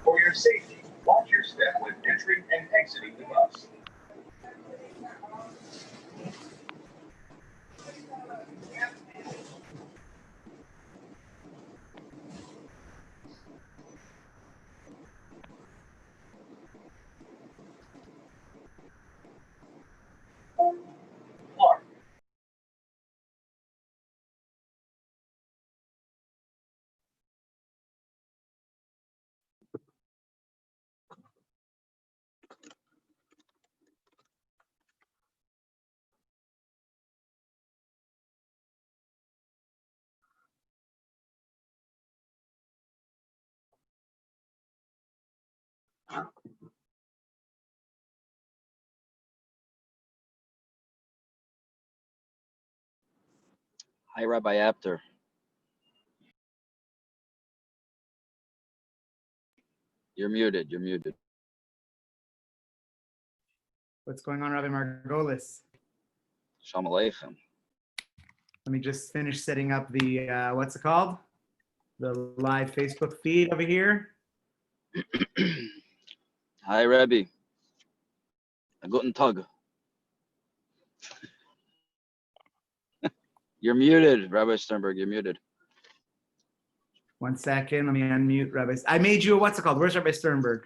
For your safety, watch your step when entering and exiting the bus. Clark. Hi, Rabbi Apter. You're muted. You're muted. What's going on, Rabbi Margolis? Shalom Aleichem. Let me just finish setting up the, what's it called? The live Facebook feed over here. Hi, Rabbi. Guten Tag. You're muted, Rabbi Sternberg. You're muted. 1 second. Let me unmute Rabbi. I made you a, what's it called? Where's Rabbi Sternberg?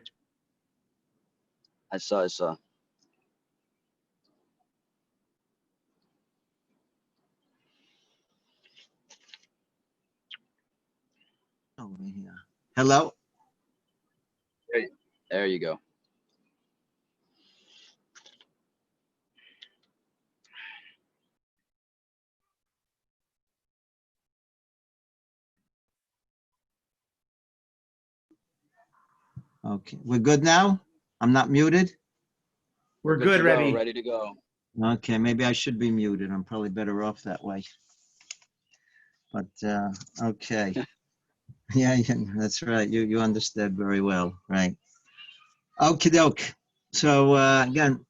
I saw. Over here. Hello? There you go. Okay. We're good now? I'm not muted? We're good, Rabbi. Ready to go. Okay, maybe I should be muted. I'm probably better off that way. But, okay. Yeah, that's right. You understood very well, right? Okie doke. So, again,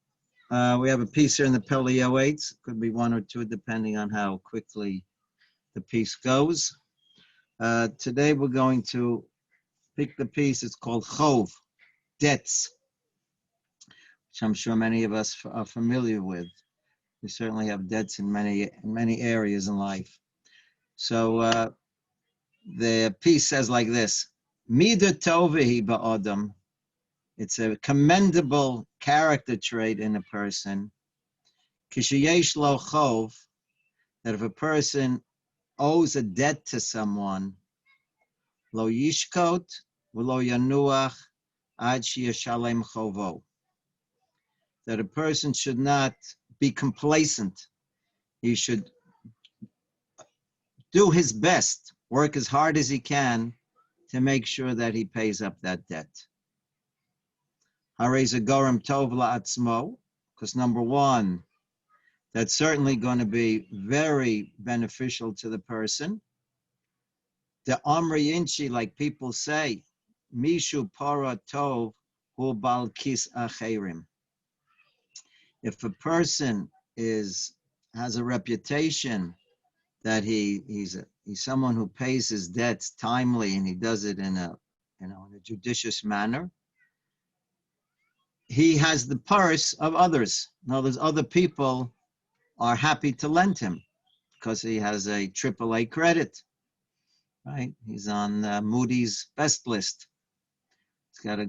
we have a piece here in the Peleh Yoetz. Could be one or two, depending on how quickly the piece goes. Today, we're going to pick the piece. It's called Chov, debts, which I'm sure many of us are familiar with. We certainly have debts in many areas in life. So the piece says like this: Mida tovehi ba'adam. It's a commendable character trait in a person. Kishayesh lo chov, that if a person owes a debt to someone, lo yishkot v'lo yanuach ad sheyashalem chovo. That a person should not be complacent. He should do his best, work as hard as he can to make sure that he pays up that debt. Harei gorem tov la'atzmo, because number one, that's certainly going to be very beneficial to the person. The Amri Inchi, like people say, Mishu para tov hu bal kis acherim. If a person has a reputation that he's someone who pays his debts timely and he does it in a judicious manner, he has the purse of others. Now, there's other people are happy to lend him because he has a AAA credit, right? He's on Moody's best list. He's got a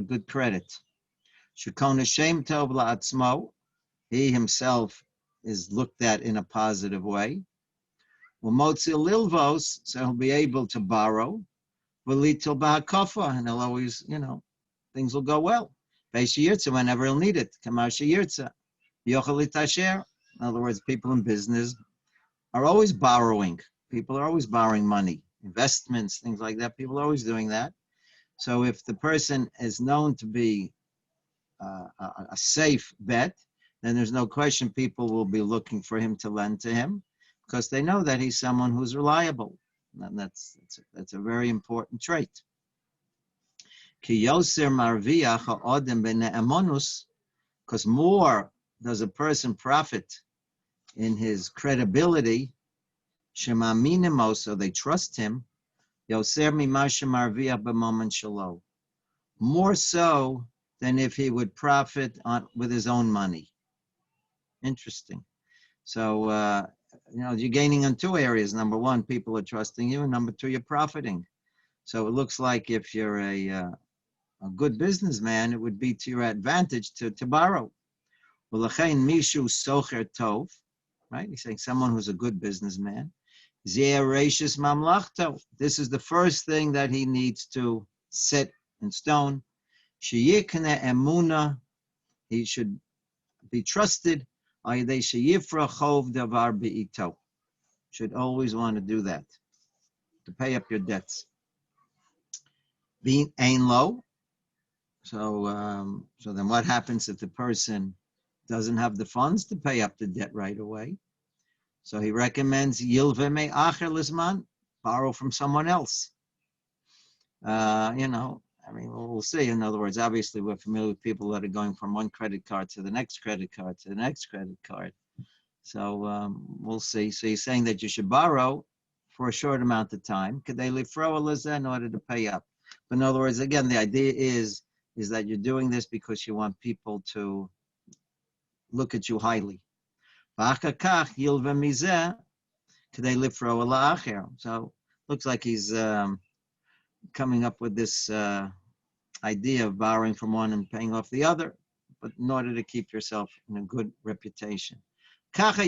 good credit. Shekona shem tov la'atzmo. He himself is looked at in a positive way. Umotzi lilvos, so he'll be able to borrow. V'litil ba'hakofa, and he'll always, things will go well. Beish yirtza, whenever he'll need it. Kamash yirtza. Yochel litasher. In other words, people in business are always borrowing. People are always borrowing money, investments, things like that. People are always doing that. So if the person is known to be a safe bet, then there's no question people will be looking for him to lend to him because they know that he's someone who's reliable. And that's a very important trait. Because more does a person profit in his credibility, shemaminimo, so they trust him, yoser mimasha marviach b'momen shelo. more so than if he would profit with his own money. Interesting. So, you're gaining in two areas. Number one, people are trusting you, and number two, you're profiting. So it looks like if you're a good businessman, it would be to your advantage to borrow. Mishu socher tov, right? He's saying someone who's a good businessman. This is the first thing that he needs to set in stone. Sheyikne emuna, he should be trusted. Should always want to do that, to pay up your debts. Being ain low. So then what happens if the person doesn't have the funds to pay up the debt right away? So he recommends yilveme acher lisman, borrow from someone else. We'll see. In other words, obviously we're familiar with people that are going from one credit card to the next credit card to the next credit card. So we'll see. So he's saying that you should borrow for a short amount of time, in order to pay up. But in other words, again, the idea is that you're doing this because you want people to look at you highly. So looks like he's coming up with this idea of borrowing from one and paying off the other, but in order to keep yourself in a good reputation. This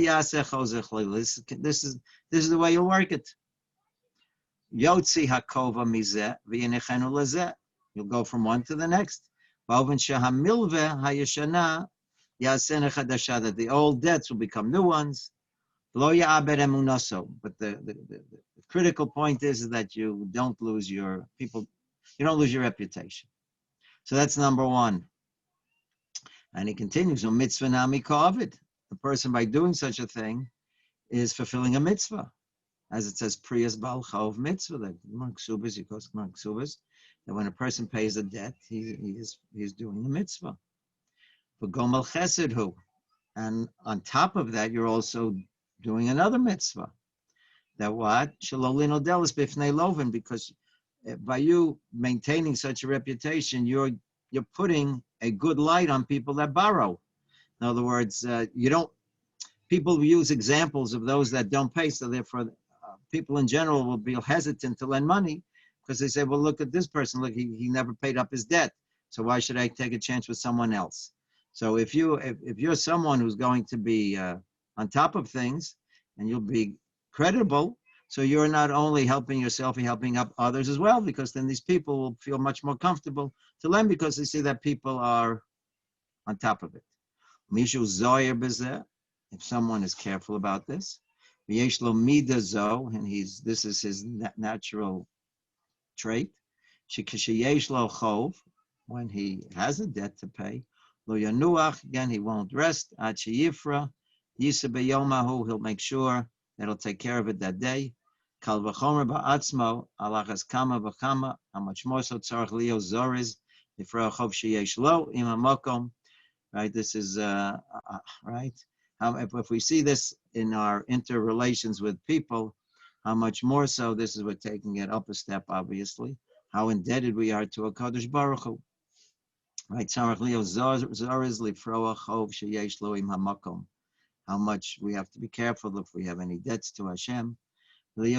is the way you work it. Yotzi hakova mizeh v'yinechenu lezeh. You'll go from one to the next. That the old debts will become new ones. But the critical point is that you don't lose your reputation. So that's number one. And he continues, mitzvah nami ka'avid. The person, by doing such a thing, is fulfilling a mitzvah. As it says, priyas bal chov mitzvah, that when a person pays a debt, he's doing a mitzvah. But gomal chesed hu. And on top of that, you're also doing another mitzvah. That what? Shalolin odelis bifnei loven, because by you maintaining such a reputation, you're putting a good light on people that borrow. In other words, people use examples of those that don't pay, so therefore people in general will be hesitant to lend money because they say, well, look at this person, look, he never paid up his debt, so why should I take a chance with someone else? So if you're someone who's going to be on top of things and you'll be credible, so you're not only helping yourself, you're helping up others as well, because then these people will feel much more comfortable to lend because they see that people are on top of it. Mishu zoyer bezeh, if someone is careful about this, v'yesh lo midah zo, and this is his natural trait. Shekasheyesh lo chov, when he has a debt to pay, lo yanuach, again he won't rest. Ad sheyifra, yisa beyomahu, he'll make sure that he'll take care of it that day. Kal v'chomer ba'atzmo, alachas kama v'chama, how much more so tzarich leo zoriz, ifra chov sheyesh lo, im hamakom. Right, this is right. If we see this in our interrelations with people, how much more so this is we're taking it up a step, obviously. How indebted we are to a Kadosh Baruch Hu. Right, how much we have to be careful if we have any debts to Hashem. In other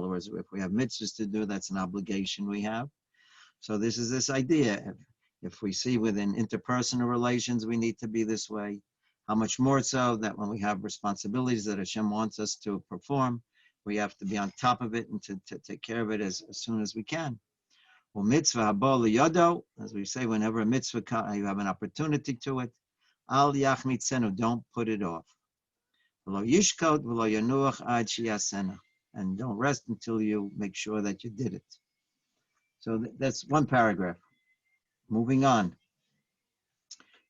words, if we have mitzvahs to do, that's an obligation we have. So this is this idea. If we see within interpersonal relations we need to be this way, how much more so that when we have responsibilities that Hashem wants us to perform, we have to be on top of it and to take care of it as soon as we can. Well, mitzvah haba yodo, as we say, whenever a mitzvah you have an opportunity to it, al yachmitzenu, don't put it off. V'lo yishkot v'lo yanuach ad sheyasena, and don't rest until you make sure that you did it. So that's one paragraph. Moving on. It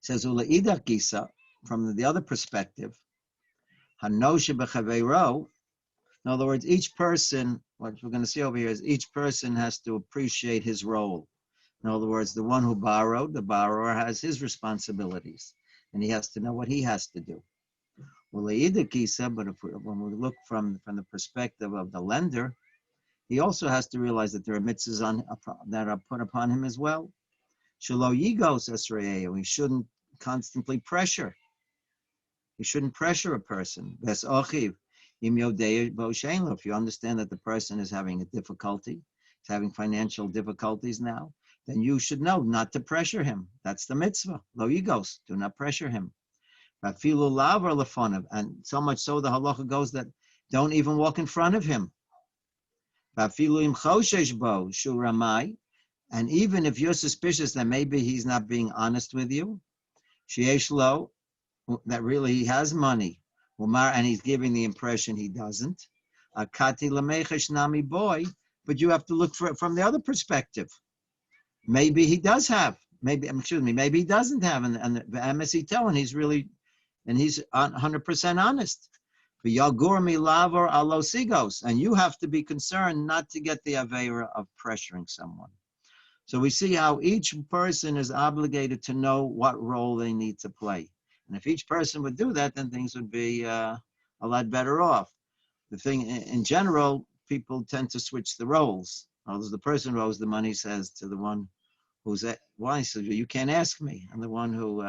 says, Ula'idach gisa, from the other perspective, hanoshe b'chaveiro, in other words, each person, what we're going to see over here is each person has to appreciate his role. In other words, the one who borrowed, the borrower has his responsibilities, and he has to know what he has to do. Ula'idach gisa, but when we look from the perspective of the lender, he also has to realize that there are mitzvahs that are put upon him as well. Shelo yigos esreyehu. He shouldn't constantly pressure. You shouldn't pressure a person. If you understand that the person is having a difficulty, is having financial difficulties now, then you should know not to pressure him. That's the mitzvah. Lo yigos, do not pressure him. And so much so the halacha goes that don't even walk in front of him. And even if you're suspicious that maybe he's not being honest with you, that really he has money, and he's giving the impression he doesn't. But you have to look for it from the other perspective. Maybe he does have. Maybe he doesn't have, and the MSC telling he's 100% honest. And you have to be concerned not to get the avera of pressuring someone. So we see how each person is obligated to know what role they need to play. And if each person would do that, then things would be a lot better off. The thing, in general, people tend to switch the roles. As the person who owes the money says to the one who's why? So you can't ask me. And the one who's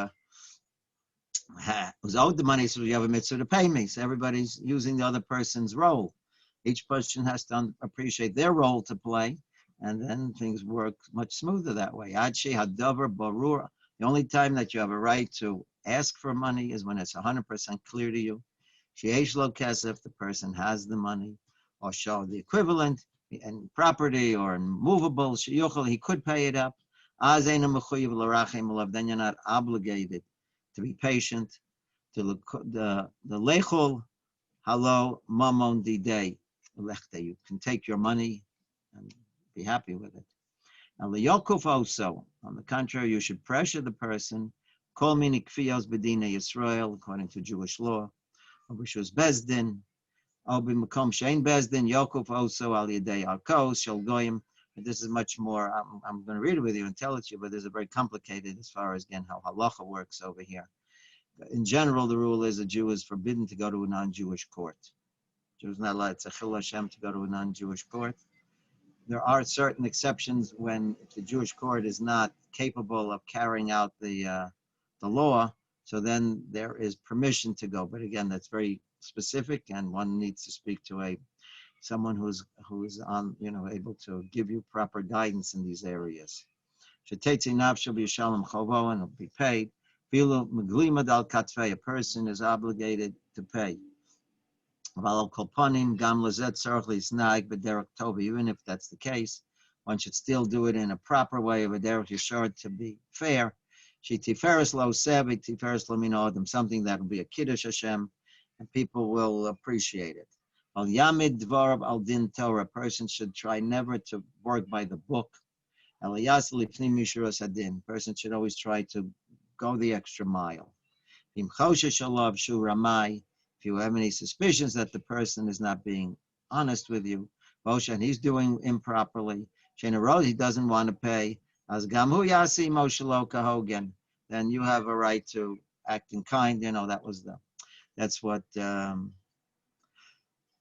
owed the money says, you have a mitzvah to pay me. So everybody's using the other person's role. Each person has to appreciate their role to play, and then things work much smoother that way. Adshi hadavar barur. The only time that you have a right to ask for money is when it's 100% clear to you. Sheyesh lo kesef, the person has the money, or show the equivalent in property or in movables. Sheyuchel, he could pay it up. Az eina mechuyev l'rachem alav. Then you're not obligated to be patient. To the lechol halo mamon didei lechte. You can take your money and be happy with it. And liyokuf also, on the contrary, you should pressure the person. Kol mini kfiyos bedina Yisrael, according to Jewish law. Which was bezdin. Obi makom shein bezdin. Yokuf also al yedei arkos shel goyim. But this is much more. I'm going to read it with you and tell it to you, but this is very complicated as far as again how halacha works over here. In general, the rule is a Jew is forbidden to go to a non-Jewish court. Jew is not allowed. It's a chil Hashem to go to a non-Jewish court. There are certain exceptions when if the Jewish court is not capable of carrying out the law, so then there is permission to go. But again, that's very specific, and one needs to speak to someone who's on able to give you proper guidance in these areas. Shetetzi nafsho b'yishalom chovo, and it'll be paid. Filu meglimad al katvei, a person is obligated to pay. Even if that's the case, one should still do it in a proper way, of a derech yeshar, to be fair. Tiferes lo sevi, tiferes lo min odom, something that will be a kiddush Hashem, and people will appreciate it. Al yamid dvarav al din Torah, a person should try never to work by the book. Eliyas lifnim mishuras hadin, person should always try to go the extra mile. Im choshesh alav shu ramai, if you have any suspicions that the person is not being honest with you, and he's doing improperly, he doesn't want to pay, as gamu yasi moshelo kahogen, then you have a right to act in kind. That's what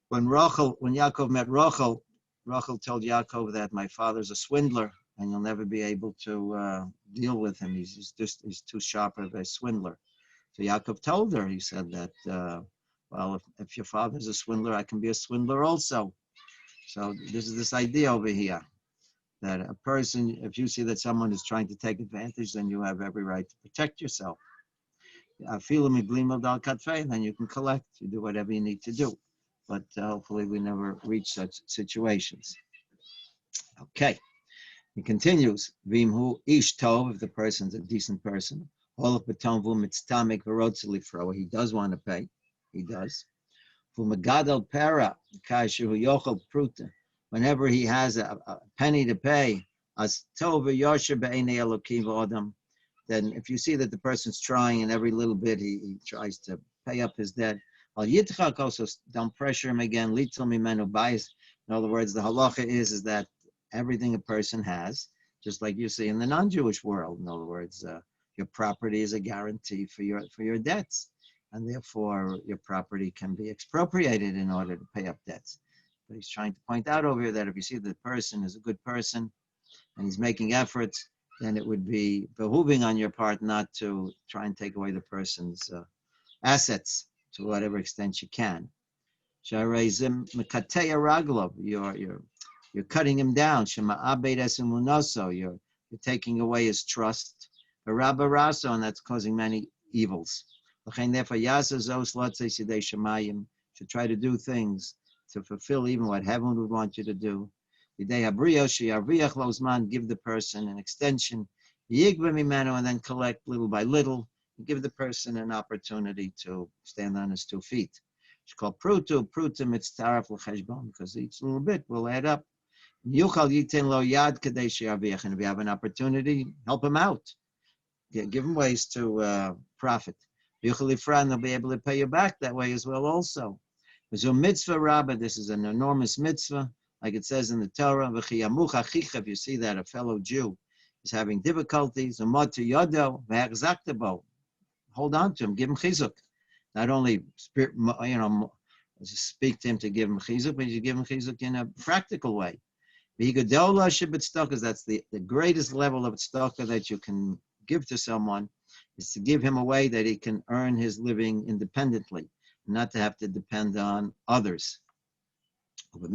when Yaakov met Rachel told Yaakov that my father's a swindler and you'll never be able to deal with him. He's too sharp of a swindler. So Yaakov told her, he said that, if your father's a swindler, I can be a swindler also. So this is this idea over here, that a person, if you see that someone is trying to take advantage, then you have every right to protect yourself. Then you can collect, you do whatever you need to do. But hopefully we never reach such situations. Okay. He continues, Vimhu ish tov, if the person's a decent person, he does want to pay. He does. Whenever he has a penny to pay, then if you see that the person's trying and every little bit he tries to pay up his debt, also don't pressure him again. In other words, the halacha is that everything a person has, just like you see in the non-Jewish world. In other words, your property is a guarantee for your debts, and therefore your property can be expropriated in order to pay up debts. But he's trying to point out over here that if you see the person is a good person and he's making efforts, then it would be behooving on your part not to try and take away the person's assets to whatever extent you can. You're cutting him down. You're taking away his trust. And that's causing many evils. Should try to do things to fulfill even what heaven would want you to do. Give the person an extension, and then collect little by little. Give the person an opportunity to stand on his 2 feet. It's called prutum mitzaref l'cheshbon, because each little bit will add up. And if you have an opportunity, help him out. Give him ways to profit. They'll be able to pay you back that way as well also. Mitzvah Rabbi, this is an enormous mitzvah, like it says in the Torah. If you see that a fellow Jew is having difficulties, hold on to him, give him chizuk. Not only speak to him to give him chizuk, but you give him chizuk in a practical way. Because that's the greatest level of tzedakah that you can give to someone, is to give him a way that he can earn his living independently, not to have to depend on others. If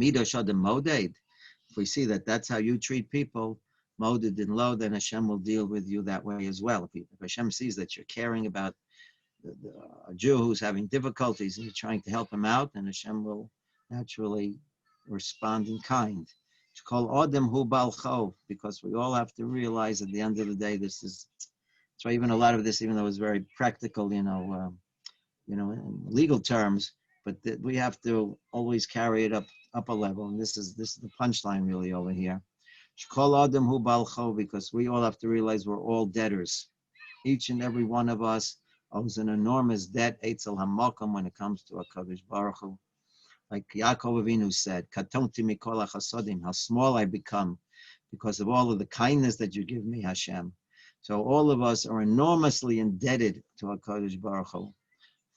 we see that that's how you treat people, moded and low, then Hashem will deal with you that way as well. If Hashem sees that you're caring about a Jew who's having difficulties and you're trying to help him out, then Hashem will naturally respond in kind. It's called Odem Hu Bal Chov, because we all have to realize at the end of the day, so even a lot of this, even though it's very practical, in legal terms, but we have to always carry it up a level. And this is the punchline really over here. Shkol Odem Hu Bal Chov, because we all have to realize we're all debtors. Each and every one of us owes an enormous debt, Eitzel HaMokum, when it comes to HaKadosh Baruch Hu. Like Yaakov Avinu said, Katonti mikol hachasodim, how small I become because of all of the kindness that you give me, Hashem. So all of us are enormously indebted to HaKadosh Baruch Hu.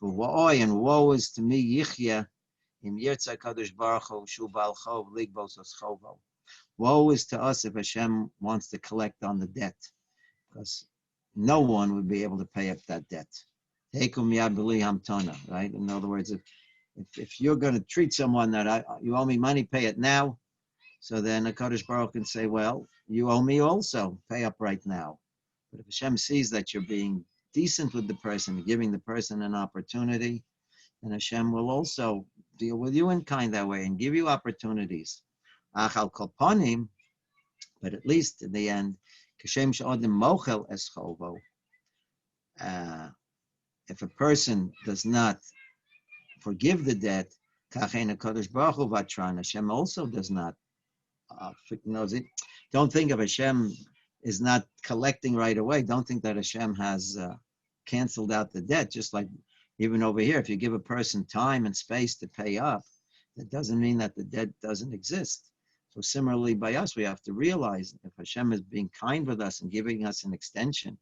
For woe is to me, Yichya, im Yoetz HaKadosh Baruch Hu, shu bal chov, ligbos os chovo. Woe is to us if Hashem wants to collect on the debt, because no one would be able to pay up that debt. Heikum yad b'li hamtona, right? In other words, if you're going to treat someone that you owe me money, pay it now. So then HaKadosh Baruch can say, well, you owe me also, pay up right now. But if Hashem sees that you're being decent with the person, giving the person an opportunity, then Hashem will also deal with you in kind that way and give you opportunities. Achal kolponim, but at least in the end, kashem she'odim mochel es chovo. If a person does not forgive the debt, kachein HaKadosh Baruch Hu vatran, Hashem also does not knows it. Don't think of Hashem is not collecting right away. Don't think that Hashem has canceled out the debt. Just like even over here, if you give a person time and space to pay up, that doesn't mean that the debt doesn't exist. So similarly by us, we have to realize if Hashem is being kind with us and giving us an extension,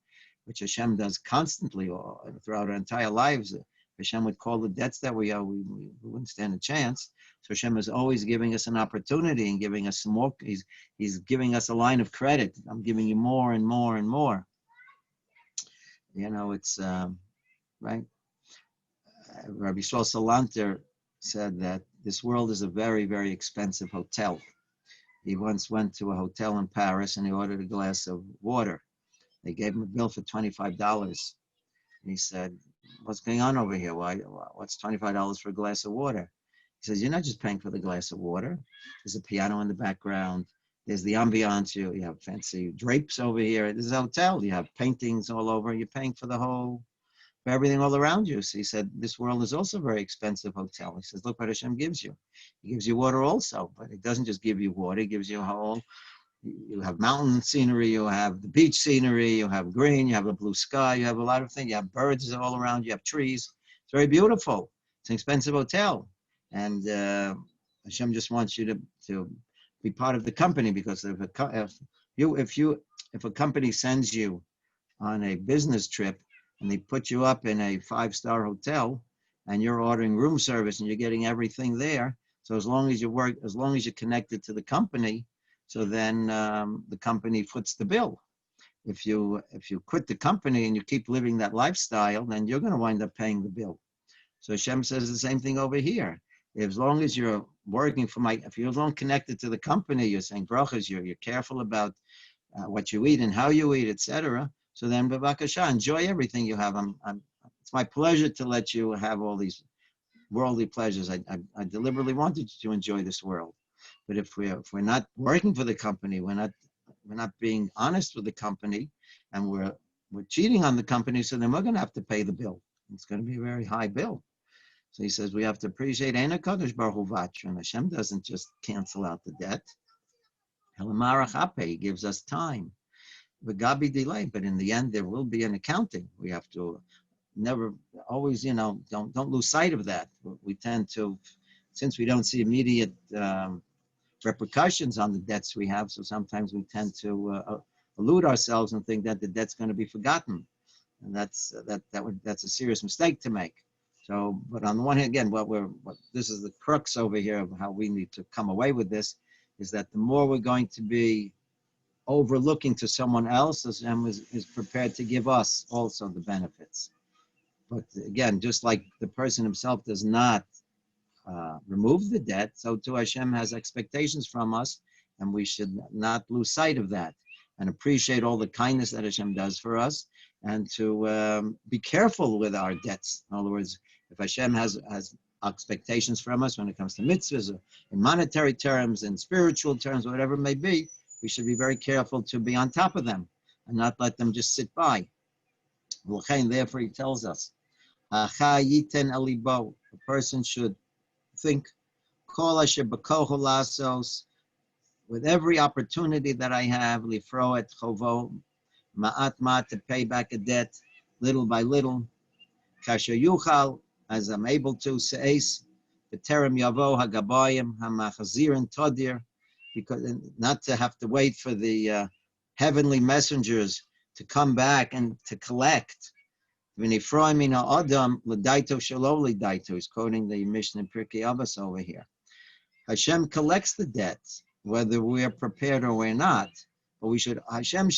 which Hashem does constantly or throughout our entire lives, Hashem would call the debts that we owe, we wouldn't stand a chance. So Hashem is always giving us an opportunity and giving us some more. He's giving us a line of credit. I'm giving you more and more and more. It's right. Rabbi Shlomo Salanter said that this world is a very, very expensive hotel. He once went to a hotel in Paris and he ordered a glass of water. They gave him a bill for $25. And he said, what's going on over here? What's $25 for a glass of water? He says, you're not just paying for the glass of water. There's a piano in the background. There's the ambiance. You have fancy drapes over here. This is a hotel. You have paintings all over. You're paying for for everything all around you. So he said, this world is also a very expensive hotel. He says, look what Hashem gives you. He gives you water also, but it doesn't just give you water. It gives you a whole, you have mountain scenery, you have the beach scenery, you have green, you have a blue sky, you have a lot of things. You have birds all around, you have trees. It's very beautiful. It's an expensive hotel. And Hashem just wants you to be part of the company, because if a company sends you on a business trip and they put you up in a 5-star hotel and you're ordering room service and you're getting everything there, So as long as you work, as long as you're connected to the company, so then the company foots the bill. If you quit the company and you keep living that lifestyle, then you're going to wind up paying the bill. So Hashem says the same thing over here. As long as you're working for if you're long connected to the company, you're saying brachas, you're careful about what you eat and how you eat, etc. So then, b'vakasha, enjoy everything you have. It's my pleasure to let you have all these worldly pleasures. I deliberately wanted you to enjoy this world. But if we're not working for the company, we're not being honest with the company, and we're cheating on the company, so then we're going to have to pay the bill. It's going to be a very high bill. So he says we have to appreciate Ein HaKadosh Baruch Hu Vatra, and Hashem doesn't just cancel out the debt. He gives us time. V'gabi delay, but in the end there will be an accounting. We have to never always, don't lose sight of that. We tend to, since we don't see immediate repercussions on the debts we have, so sometimes we tend to elude ourselves and think that the debt's going to be forgotten, and that's a serious mistake to make. So, but on the one hand, again, this is the crux over here of how we need to come away with this, is that the more we're going to be overlooking to someone else, Hashem is prepared to give us also the benefits. But again, just like the person himself does not remove the debt, so too Hashem has expectations from us, and we should not lose sight of that and appreciate all the kindness that Hashem does for us, and to be careful with our debts. In other words, if Hashem has expectations from us when it comes to mitzvahs, or in monetary terms, in spiritual terms, whatever it may be, we should be very careful to be on top of them and not let them just sit by. Therefore, he tells us, a person should think, with every opportunity that I have, lifro et chovo, ma'at to pay back a debt, little by little, kasher yuchal, as I'm able to, se'es, b'terem yavo hagabayim, hamachazirin todir, because not to have to wait for the heavenly messengers to come back and to collect. He's quoting the Mishnah in Pirkei Avos over here. Hashem collects the debts, whether we're prepared or we're not. But if Hashem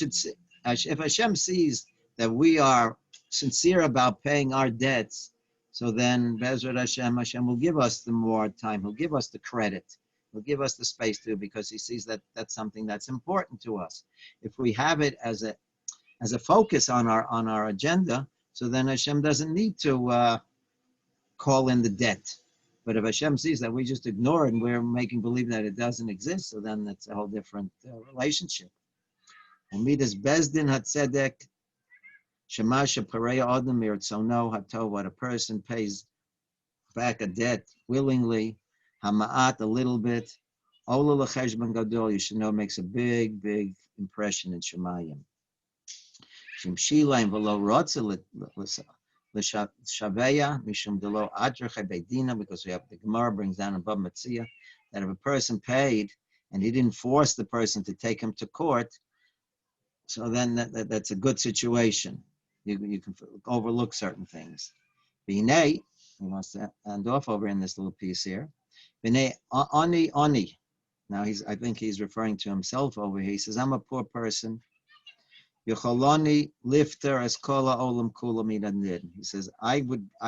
sees that we are sincere about paying our debts, so then Bezrat Hashem will give us the more time. He'll give us the credit. He'll give us the space to, because he sees that that's something that's important to us. If we have it as a focus on our agenda, so then Hashem doesn't need to call in the debt. But if Hashem sees that we just ignore it and we're making believe that it doesn't exist, so then that's a whole different relationship. Umidas bezdin hatzedek shemasha pareya adam mirtzono hato, what a person pays back a debt willingly, hama'at, a little bit, ola l'cheshbon gadol, you should know, makes a big impression in Shemayim. Shimshilaim v'lo rotza l'shaveya mishum delo adreche beidina, because we have the Gemara brings down above Metzia that if a person paid and he didn't force the person to take him to court, so then that's a good situation. You can overlook certain things. B'nei, he wants to end off over in this little piece here. B'nei ani. Now I think he's referring to himself over here. He says, I'm a poor person. Yocholoni lifter eskola olam kula midandid. He says, I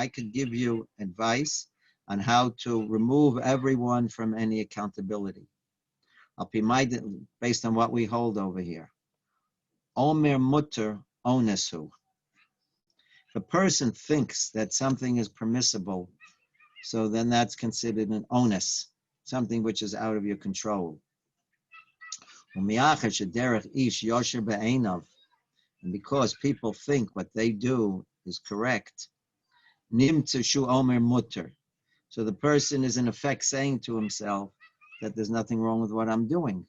could give you advice on how to remove everyone from any accountability. I'll be based on what we hold over here. Omer mutter onesu. If a person thinks that something is permissible, so then that's considered an onus, something which is out of your control. And because people think what they do is correct, nimtzashu omer mutter. So the person is in effect saying to himself that there's nothing wrong with what I'm doing.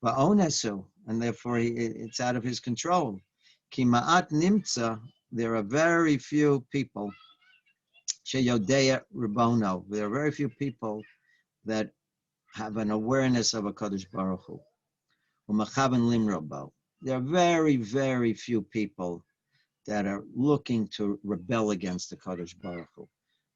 But onesu, and therefore it's out of his control. Ki ma'at nimtza, there are very few people, sheyodea ribono, there are very few people that have an awareness of a Kadosh Baruch Hu. U'machaven limrobo. There are very few people that are looking to rebel against the Kadosh Baruch Hu.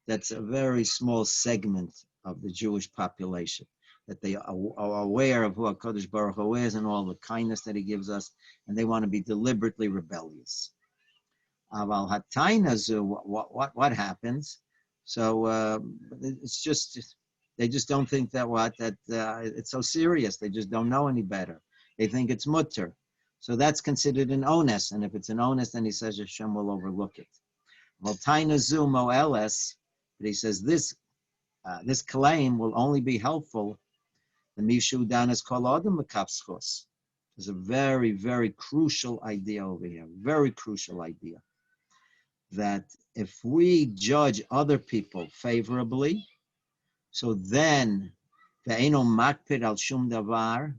That's a very small segment of the Jewish population, that they are aware of who HaKadosh Baruch Hu is and all the kindness that he gives us, and they want to be deliberately rebellious. Aval Hatainazu, what happens? So it's just, they just don't think that it's so serious. They just don't know any better. They think it's mutter. So that's considered an onus, and if it's an onus, then he says Hashem will overlook it. Hatainazu moeles, but he says this claim will only be helpful. The Mishu Danas Kol Adam L'Kapschos. There's a very, very crucial idea over here. Very crucial idea. That if we judge other people favorably, so then ve'eno makpid al shum davar,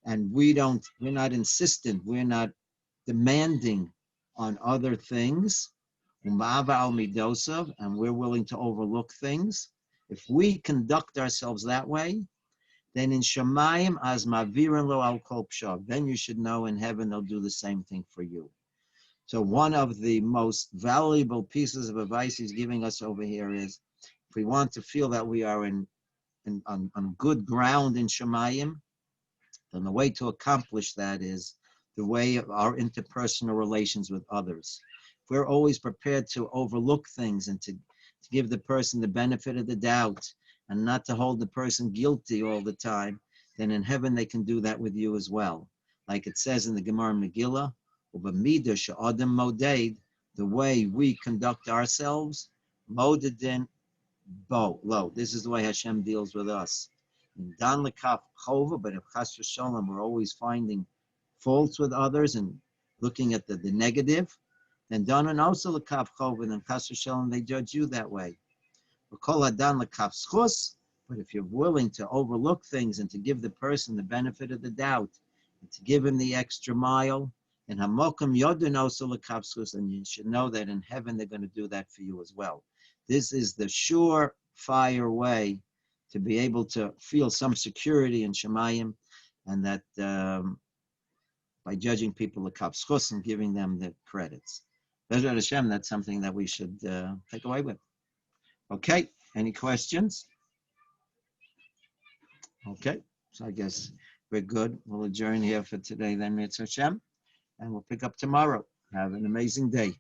and we're not insistent, we're not demanding on other things, umava al midosav, and we're willing to overlook things. If we conduct ourselves that way, then in Shemayim as mavirin lo al kol pshav, then you should know in heaven they'll do the same thing for you. So one of the most valuable pieces of advice he's giving us over here is, if we want to feel that we are on good ground in Shemayim, then the way to accomplish that is the way of our interpersonal relations with others. If we're always prepared to overlook things and to give the person the benefit of the doubt and not to hold the person guilty all the time, then in heaven they can do that with you as well. Like it says in the Gemara Megillah, the way we conduct ourselves, modedin bo lo. This is the way Hashem deals with us. Dan lekaf chova, but if chas v'shalom we're always finding faults with others and looking at the negative, then dan and also lekaf chova, then chas v'shalom they judge you that way. V'kol hadan lekaf schus, but if you're willing to overlook things and to give the person the benefit of the doubt and to give him the extra mile, and Hamokim Yodun also lekavskus, and you should know that in heaven they're going to do that for you as well. This is the surefire way to be able to feel some security in Shemayim, and that by judging people lekavskus and giving them the credits. Bezrat Hashem, that's something that we should take away with. Okay, any questions? Okay, so I guess we're good. We'll adjourn here for today then, Mitzvah Hashem. And we'll pick up tomorrow. Have an amazing day.